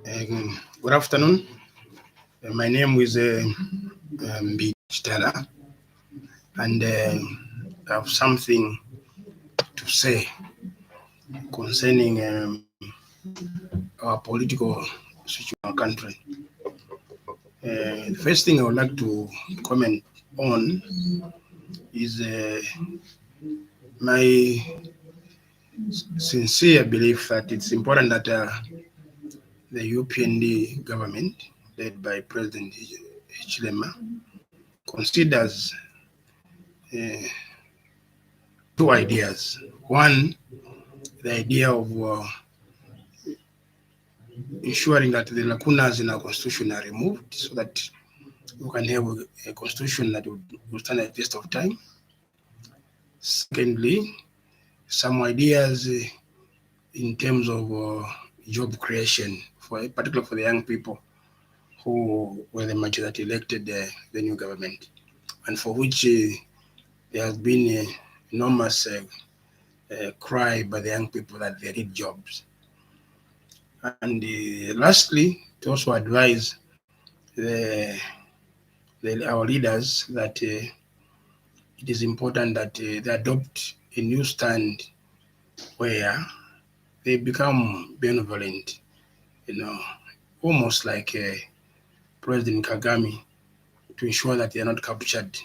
Good afternoon. My name is Mbita Chitala, and I have something to say concerning our political situation in our country. The first thing I would like to comment on is my sincere belief that it's important that the UPND government, led by President Hichilema, considers uh, two ideas. One, the idea of ensuring that the lacunas in our constitution are removed so that we can have a constitution that will stand the test of time. Secondly, some ideas in terms of job creation, particularly for the young people who were the majority that elected the new government, and for which there has been an enormous cry by the young people that they need jobs. And lastly, to also advise our leaders that it is important that they adopt a new stand where they become benevolent, you know, almost like President Kagame, to ensure that they are not captured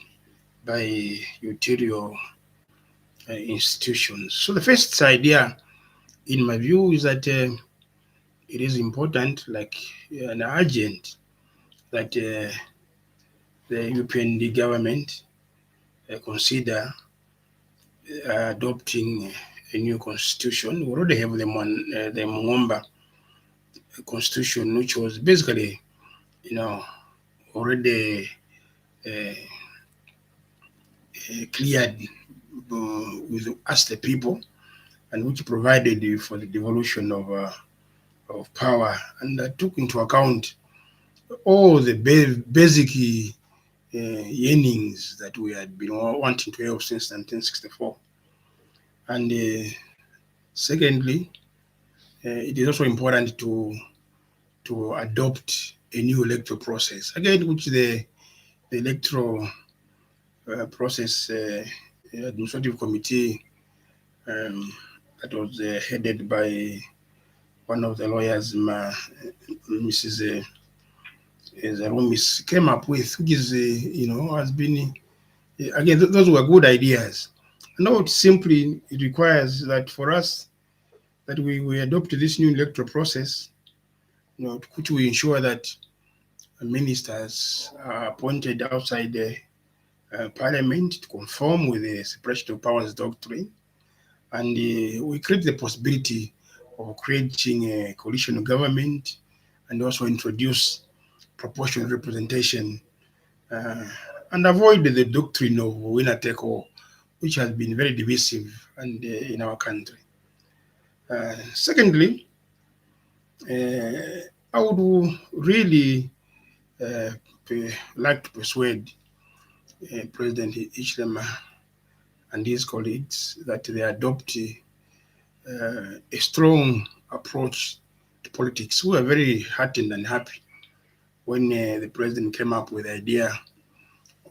by ulterior institutions. So the first idea, in my view, is that it is important, like an urgent, that the UPND government consider adopting a new constitution. We already have the Mungomba constitution, which was basically, already uh, cleared with us the people, and which provided for the devolution of power, and took into account all the basic yearnings that we had been wanting to have since 1964. And secondly, it is also important to adopt a new electoral process, again, which the electoral process administrative committee that was headed by one of the lawyers, Mrs. Zarumis, came up with, which is, has been, again, those were good ideas. Now it requires that for us, that we adopt this new electoral process, which will ensure that ministers are appointed outside the parliament to conform with the separation of powers doctrine, and we create the possibility of creating a coalition government, and also introduce proportional representation, uh, and avoid the doctrine of winner take all, which has been very divisive and in our country. Secondly, I would really uh, like to persuade President Ichlema and his colleagues that they adopt a strong approach to politics. We were very heartened and happy when the president came up with the idea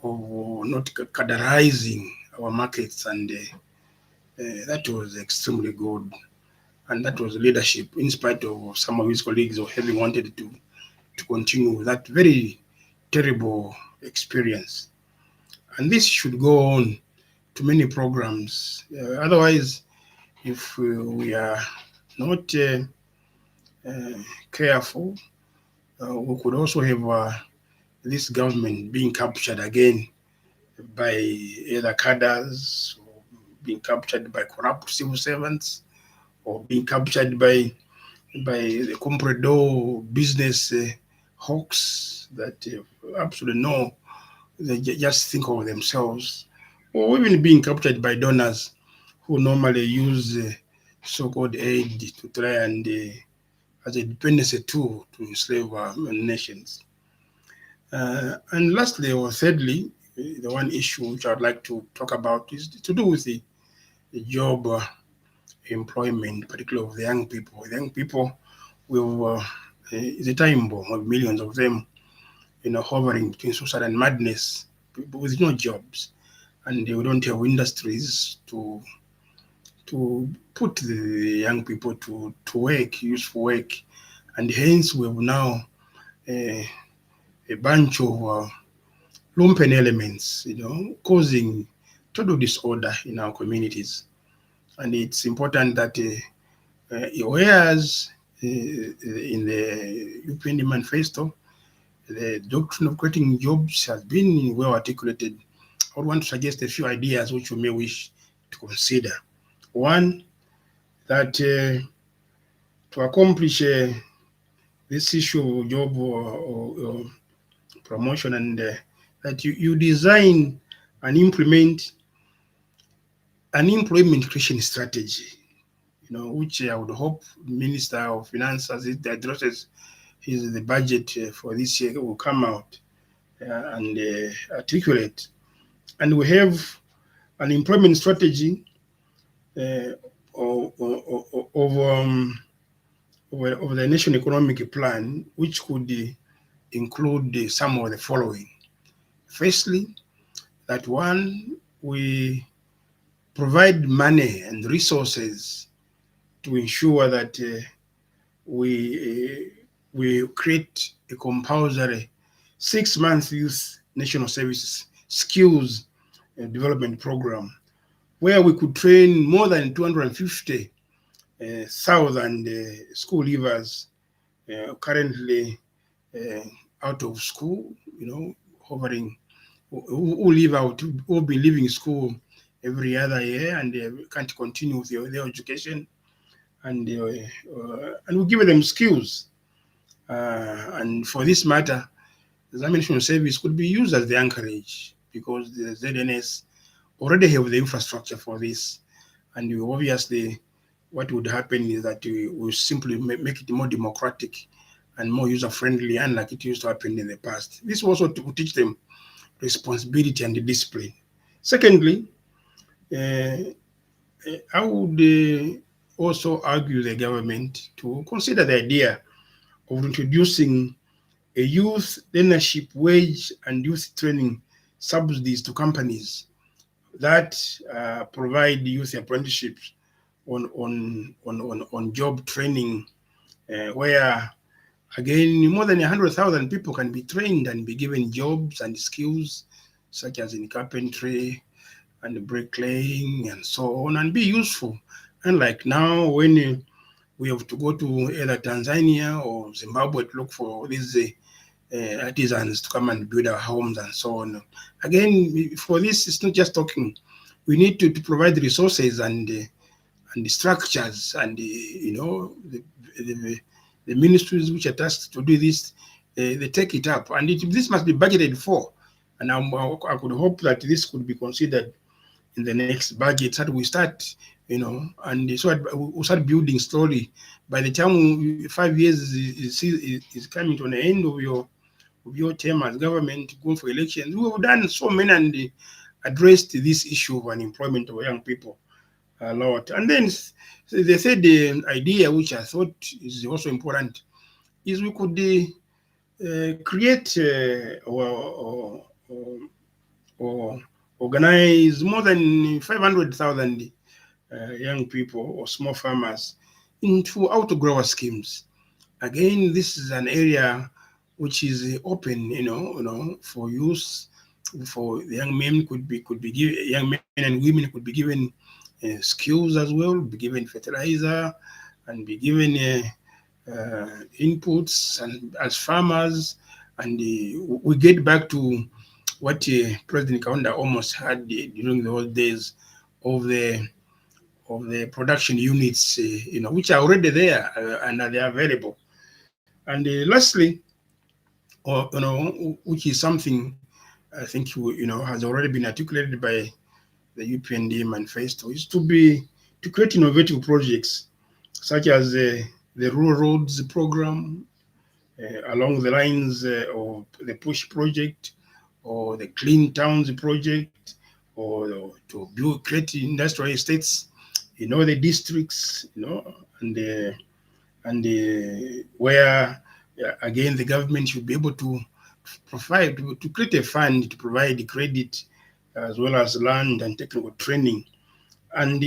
of not categorizing our markets, and that was extremely good. And that was leadership, in spite of some of his colleagues who having wanted to continue that very terrible experience. And this should go on to many programs. Otherwise, if we are not uh, careful, we could also have this government being captured again by either cadres, or being captured by corrupt civil servants, or being captured by the comprador business hawks that absolutely no, they just think of themselves, or even being captured by donors who normally use so-called aid to try and as a dependency tool to enslave nations. And lastly, or thirdly, the one issue which I'd like to talk about is to do with the job employment, particularly of the young people. The young people will is a time bomb of millions of them, hovering between suicide and madness, people with no jobs, and they don't have industries to put the young people to work, useful work, and hence we have now uh, a bunch of lumpen elements, causing total disorder in our communities. And it's important that whereas in the UPND manifesto, the doctrine of creating jobs has been well articulated, I would want to suggest a few ideas which you may wish to consider. One, that to accomplish this issue of job or promotion, and that you design and implement an employment creation strategy, which I would hope Minister of Finance, as it addresses the budget for this year, will come out and articulate. And we have an employment strategy uh, of, of, um, of the National Economic Plan, which could include some of the following. Firstly, that one, we provide money and resources to ensure that we create a compulsory 6-month youth national services skills development program where we could train more than 250,000 school leavers currently out of school, hovering, who leave out, who be leaving school every other year and can't continue with their education, and we give them skills. And for this matter, the Zambia National Service could be used as the anchorage because the ZNS already have the infrastructure for this. And obviously, what would happen is that we will simply make it more democratic and more user-friendly, unlike it used to happen in the past. This also to teach them responsibility and discipline. Secondly, I would also argue the government to consider the idea of introducing a youth learnership wage and youth training subsidies to companies that provide youth apprenticeships on job training, where again more than 100,000 people can be trained and be given jobs and skills such as in carpentry and bricklaying and so on, and be useful. Unlike now, when we have to go to either Tanzania or Zimbabwe to look for these artisans to come and build our homes and so on. Again, for this, it's not just talking. We need to provide resources and the structures and the ministries which are tasked to do this. They take it up, and this must be budgeted for. And I could hope that this could be considered in the next budget, so that we start, and so we start building slowly. By the time 5 years is coming to an end of your term as government, going for elections, we have done so many and addressed this issue of unemployment of young people a lot. And then the third idea, which I thought is also important, is we could create or organize more than 500,000 young people or small farmers into outgrower schemes. Again, this is an area which is open, for use. For the young men could be given, young men and women could be given skills as well, be given fertilizer, and be given inputs and as farmers, and we get back to what President Kaunda almost had during the old days of the production units, which are already there and they are available. And lastly, which is something I think has already been articulated by the UPND manifesto, is to create innovative projects such as the rural roads program along the lines of the Push project or the Clean Towns project, or to create industrial estates the districts, and where Again, the government should be able to provide, to create a fund to provide credit as well as land and technical training, and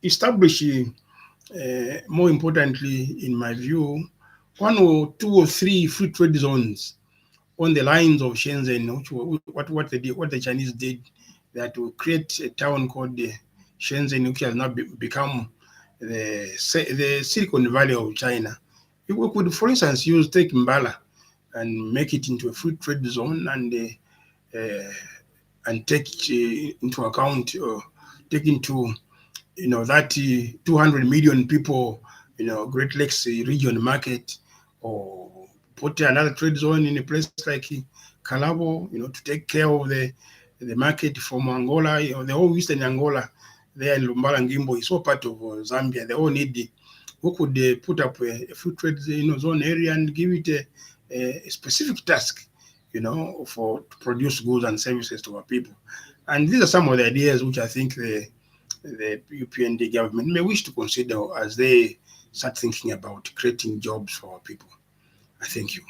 establish, more importantly, in my view, one or two or three free trade zones on the lines of Shenzhen, what the Chinese did, that will create a town called Shenzhen, which has now become the Silicon Valley of China. If we could, for instance, take Mbala and make it into a free trade zone, uh, and take into account, or take into, that 200 million people, Great Lakes region market, or put another trade zone in a place like Calabo, to take care of the market from Angola, the whole eastern Angola, there in Lumbala and Gimbo is all part of Zambia. They all need who could put up a free trade zone area and give it a specific task, for to produce goods and services to our people. And these are some of the ideas which I think the UPND government may wish to consider as they start thinking about creating jobs for our people. I thank you.